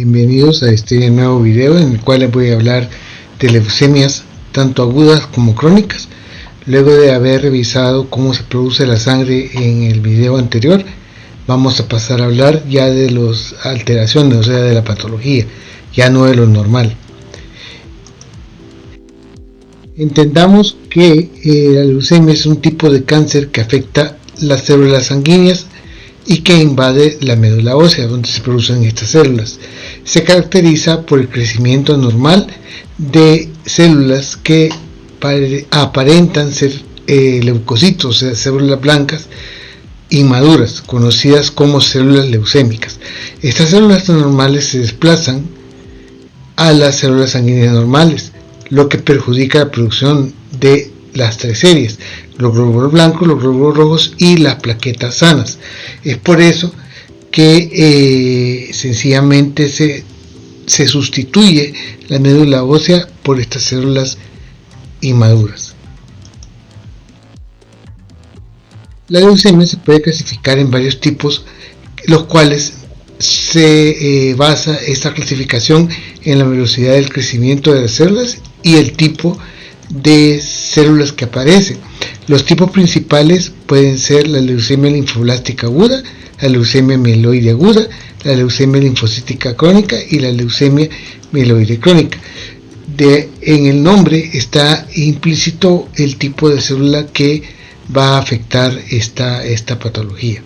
Bienvenidos a este nuevo video en el cual les voy a hablar de leucemias tanto agudas como crónicas. Luego de haber revisado cómo se produce la sangre en el video anterior, vamos a pasar a hablar ya de las alteraciones, o sea de la patología, ya no de lo normal. Entendamos que la leucemia es un tipo de cáncer que afecta las células sanguíneas y que invade la médula ósea donde se producen estas células. Se caracteriza por el crecimiento anormal de células que aparentan ser leucocitos, o sea, células blancas inmaduras, conocidas como células leucémicas. Estas células anormales se desplazan a las células sanguíneas normales, lo que perjudica la producción de las tres series, los glóbulos blancos, los glóbulos rojos y las plaquetas sanas. Es por eso que sencillamente se sustituye la médula ósea por estas células inmaduras. La leucemia se puede clasificar en varios tipos, los cuales se basa esta clasificación en la velocidad del crecimiento de las células y el tipo de células que aparecen. Los tipos principales pueden ser la leucemia linfoblástica aguda, la leucemia mieloide aguda, la leucemia linfocítica crónica y la leucemia mieloide crónica. En el nombre está implícito el tipo de célula que va a afectar esta patología.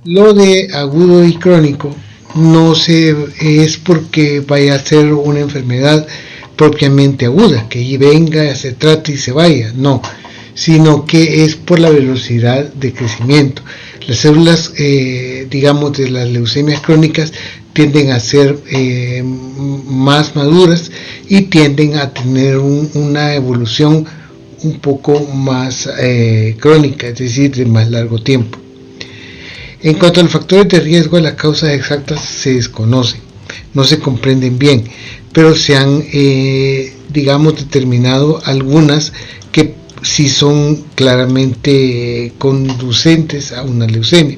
Lo de agudo y crónico no es porque vaya a ser una enfermedad propiamente aguda, que venga, se trate y se vaya, no, sino que es por la velocidad de crecimiento. Las células, digamos, de las leucemias crónicas tienden a ser más maduras y tienden a tener una evolución un poco más crónica, es decir, de más largo tiempo. En cuanto a los factores de riesgo, las causas exactas se desconocen, no se comprenden bien, pero se han, digamos, determinado algunas que sí son claramente conducentes a una leucemia.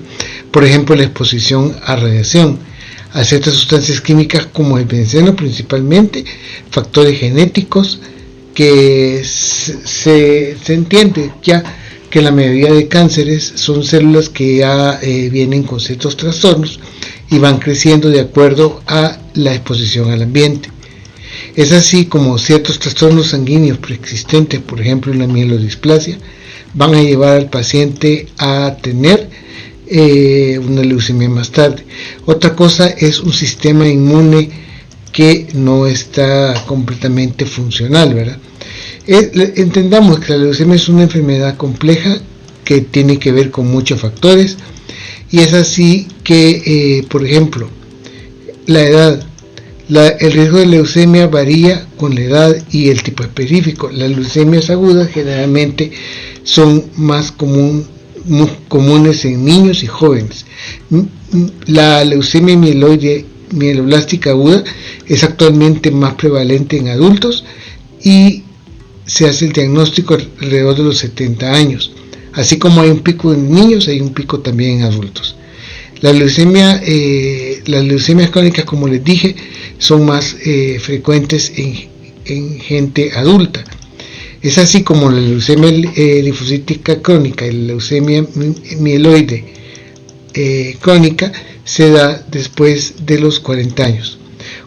Por ejemplo, la exposición a radiación, a ciertas sustancias químicas como el benceno principalmente, factores genéticos que se entiende ya que la mayoría de cánceres son células que ya vienen con ciertos trastornos y van creciendo de acuerdo a la exposición al ambiente. Es así como ciertos trastornos sanguíneos preexistentes, por ejemplo la mielodisplasia, van a llevar al paciente a tener una leucemia más tarde. Otra cosa es un sistema inmune que no está completamente funcional, ¿verdad? Entendamos que la leucemia es una enfermedad compleja que tiene que ver con muchos factores, y es así que, por ejemplo, la edad, el riesgo de leucemia varía con la edad y el tipo específico. Las leucemias agudas generalmente son más comunes en niños y jóvenes. La leucemia mieloblástica aguda es actualmente más prevalente en adultos y se hace el diagnóstico alrededor de los 70 años. Así como hay un pico en niños, hay un pico también en adultos. Las leucemias crónicas, como les dije, son más frecuentes en gente adulta. Es así como la leucemia linfocítica crónica y la leucemia mieloide crónica se da después de los 40 años.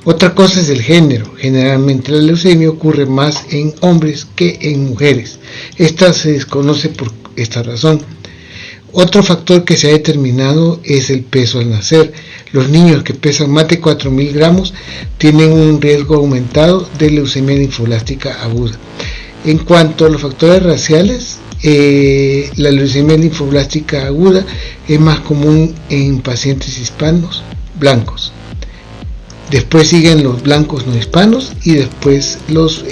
Otra cosa es el género. Generalmente la leucemia ocurre más en hombres que en mujeres. Esta se desconoce por esta razón. Otro factor que se ha determinado es el peso al nacer. Los niños que pesan más de 4.000 gramos tienen un riesgo aumentado de leucemia linfoblástica aguda. En cuanto a los factores raciales, la leucemia linfoblástica aguda es más común en pacientes hispanos blancos. Después siguen los blancos no hispanos y después los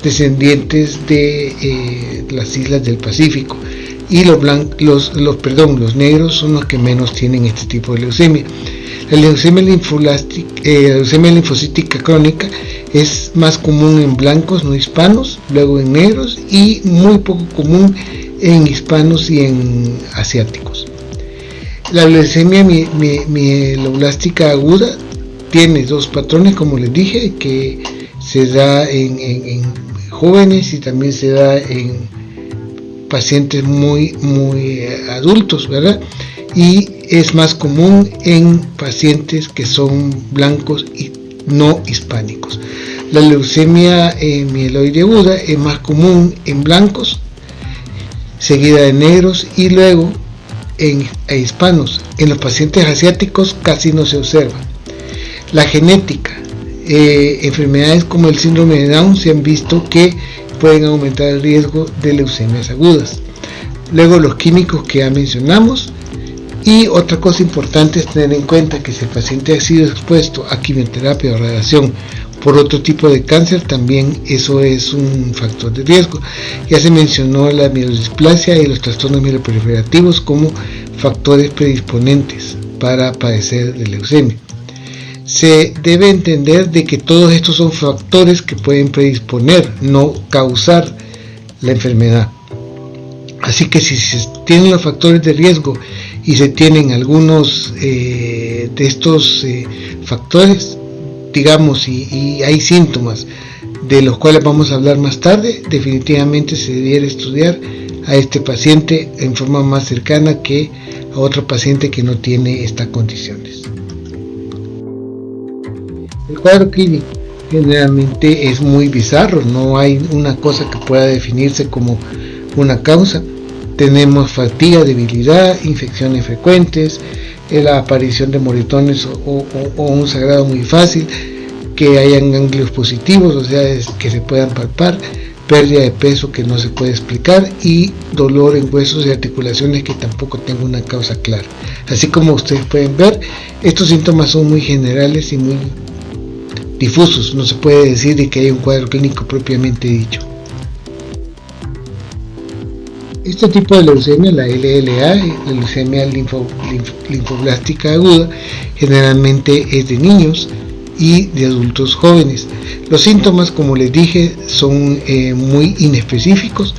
descendientes de las islas del Pacífico. Y los negros son los que menos tienen este tipo de leucemia. La leucemia linfocítica crónica es más común en blancos no hispanos, luego en negros y muy poco común en hispanos y en asiáticos. La leucemia mieloblástica aguda tiene dos patrones, como les dije, que se da en jóvenes y también se da en pacientes muy adultos, ¿verdad? Y es más común en pacientes que son blancos y no hispánicos. La leucemia mieloide aguda es más común en blancos, seguida de negros y luego en hispanos. En los pacientes asiáticos casi no se observa. La genética, enfermedades como el síndrome de Down se han visto que pueden aumentar el riesgo de leucemias agudas. Luego los químicos que ya mencionamos. Y otra cosa importante es tener en cuenta que si el paciente ha sido expuesto a quimioterapia o radiación por otro tipo de cáncer, también eso es un factor de riesgo. Ya se mencionó la mielodisplasia y los trastornos mieloproliferativos como factores predisponentes para padecer de leucemia. Se debe entender de que todos estos son factores que pueden predisponer, no causar la enfermedad. Así que si se tienen los factores de riesgo y se tienen algunos de estos factores, digamos, y hay síntomas de los cuales vamos a hablar más tarde, definitivamente se debiera estudiar a este paciente en forma más cercana que a otro paciente que no tiene estas condiciones. El cuadro clínico generalmente es muy bizarro, no hay una cosa que pueda definirse como una causa. Tenemos fatiga, debilidad, infecciones frecuentes, la aparición de moretones o un sangrado muy fácil, que hayan ganglios positivos, o sea, que se puedan palpar, pérdida de peso que no se puede explicar y dolor en huesos y articulaciones que tampoco tenga una causa clara. Así como ustedes pueden ver, estos síntomas son muy generales y muy difusos, no se puede decir de que hay un cuadro clínico propiamente dicho. Este tipo de leucemia, la LLA, la leucemia linfoblástica aguda, generalmente es de niños y de adultos jóvenes. Los síntomas, como les dije, son muy inespecíficos,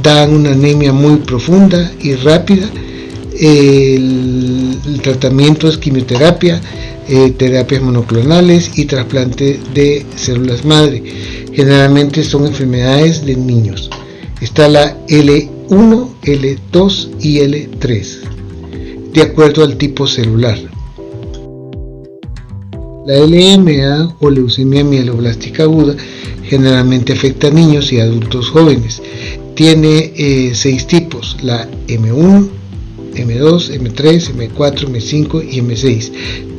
dan una anemia muy profunda y rápida. El tratamiento es quimioterapia, terapias monoclonales y trasplante de células madre. Generalmente son enfermedades de niños. Está la L1, L2 y L3, de acuerdo al tipo celular. La LMA o leucemia mieloblástica aguda generalmente afecta a niños y adultos jóvenes. Tiene 6 tipos, la M1, M2, M3, M4, M5 y M6.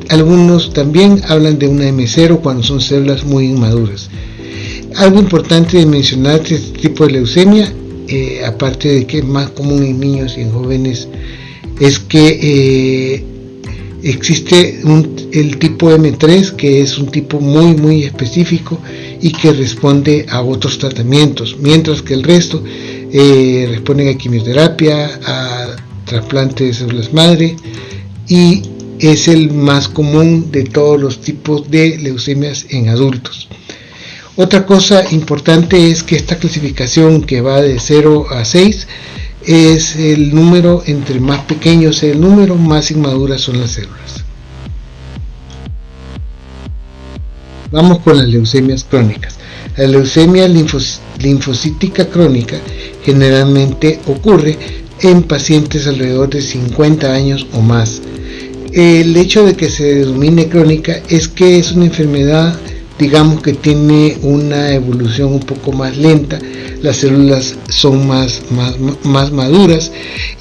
Algunos también hablan de una M0 cuando son células muy inmaduras. Algo importante de mencionar de este tipo de leucemia, aparte de que es más común en niños y en jóvenes, es que existe el tipo M3, que es un tipo muy específico y que responde a otros tratamientos, mientras que el resto responden a quimioterapia, a trasplante de células madre, y es el más común de todos los tipos de leucemias en adultos. Otra cosa importante es que esta clasificación, que va de 0 a 6, es el número, entre más pequeño sea el número, más inmaduras son las células. Vamos con las leucemias crónicas. La leucemia linfocítica crónica generalmente ocurre en pacientes alrededor de 50 años o más. El hecho de que se denomine crónica es que es una enfermedad, digamos, que tiene una evolución un poco más lenta, las células son más maduras,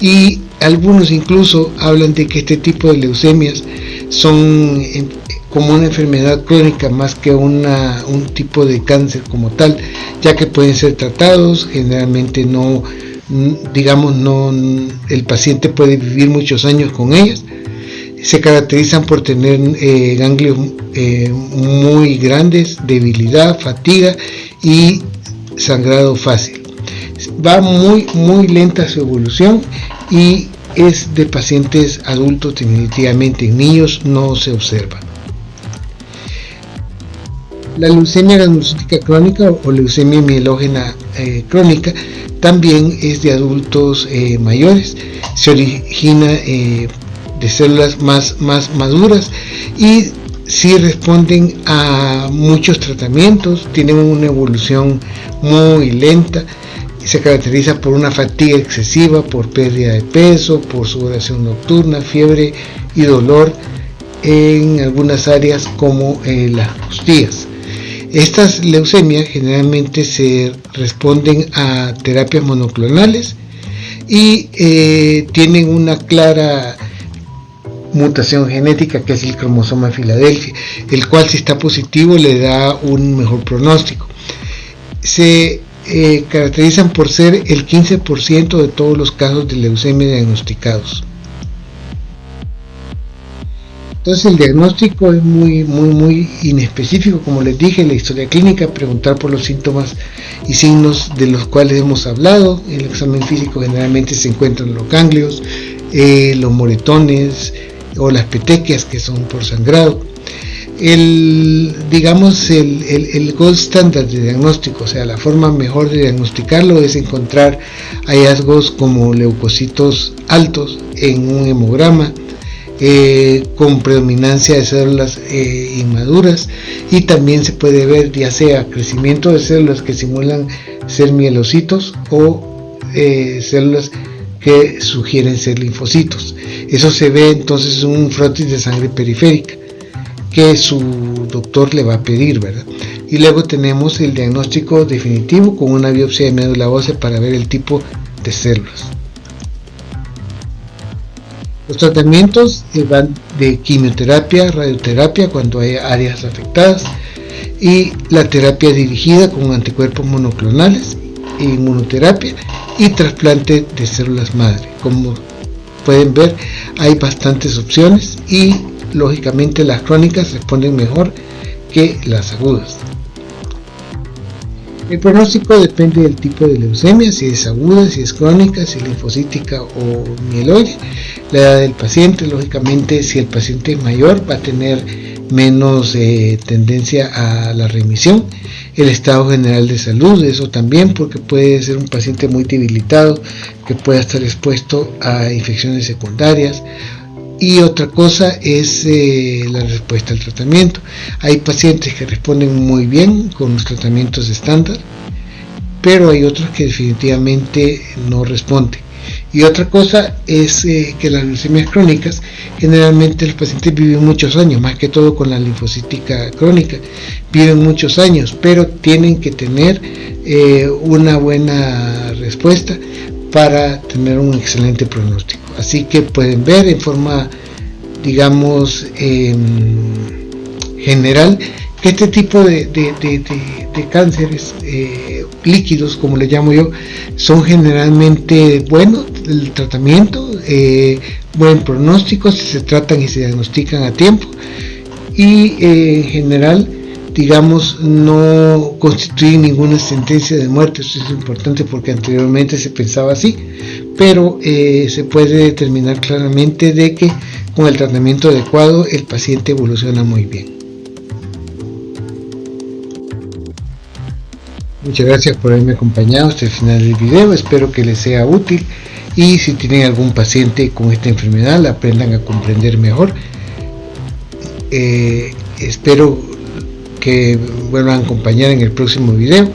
y algunos incluso hablan de que este tipo de leucemias son como una enfermedad crónica más que un tipo de cáncer como tal, ya que pueden ser tratados, generalmente el paciente puede vivir muchos años con ellas. Se caracterizan por tener ganglios muy grandes, debilidad, fatiga y sangrado fácil. Va muy lenta su evolución y es de pacientes adultos definitivamente. En niños no se observa. La leucemia granulocítica crónica o leucemia mielógena crónica también es de adultos mayores. Se origina de células más maduras, y sí responden a muchos tratamientos, tienen una evolución muy lenta, se caracteriza por una fatiga excesiva, por pérdida de peso, por sudoración nocturna, fiebre y dolor en algunas áreas como las costillas. Estas leucemias generalmente se responden a terapias monoclonales y tienen una clara mutación genética, que es el cromosoma Filadelfia, el cual, si está positivo, le da un mejor pronóstico. Se caracterizan por ser el 15% de todos los casos de leucemia diagnosticados. Entonces el diagnóstico es muy inespecífico, como les dije. La historia clínica, preguntar por los síntomas y signos de los cuales hemos hablado. En el examen físico generalmente se encuentran los ganglios, los moretones o las petequias, que son por sangrado. El gold standard de diagnóstico, o sea, la forma mejor de diagnosticarlo, es encontrar hallazgos como leucocitos altos en un hemograma, con predominancia de células inmaduras, y también se puede ver ya sea crecimiento de células que simulan ser mielocitos o células que sugieren ser linfocitos. Eso se ve entonces en un frotis de sangre periférica que su doctor le va a pedir, ¿verdad? Y luego tenemos el diagnóstico definitivo con una biopsia de médula ósea para ver el tipo de células. Los tratamientos van de quimioterapia, radioterapia cuando hay áreas afectadas, y la terapia dirigida con anticuerpos monoclonales, inmunoterapia y trasplante de células madre. Como pueden ver, hay bastantes opciones y lógicamente las crónicas responden mejor que las agudas. El pronóstico depende del tipo de leucemia, si es aguda, si es crónica, si es linfocítica o mieloide. La edad del paciente, lógicamente, si el paciente es mayor, va a tener menos tendencia a la remisión. El estado general de salud, eso también, porque puede ser un paciente muy debilitado, que pueda estar expuesto a infecciones secundarias. Y otra cosa es la respuesta al tratamiento. Hay pacientes que responden muy bien con los tratamientos estándar, pero hay otros que definitivamente no responden. Y otra cosa es que las leucemias crónicas, generalmente los pacientes viven muchos años, más que todo con la linfocítica crónica, viven muchos años, pero tienen que tener una buena respuesta para tener un excelente pronóstico. Así que pueden ver en forma, digamos, general, que este tipo de cánceres líquidos, como le llamo yo, son generalmente buenos. El tratamiento, buen pronóstico si se tratan y se diagnostican a tiempo, y en general, digamos, no constituye ninguna sentencia de muerte. Esto es importante porque anteriormente se pensaba así, pero se puede determinar claramente de que con el tratamiento adecuado el paciente evoluciona muy bien. Muchas gracias por haberme acompañado hasta el final del video. Espero que les sea útil, y si tienen algún paciente con esta enfermedad, la aprendan a comprender mejor. Espero que vuelvan a acompañar en el próximo video.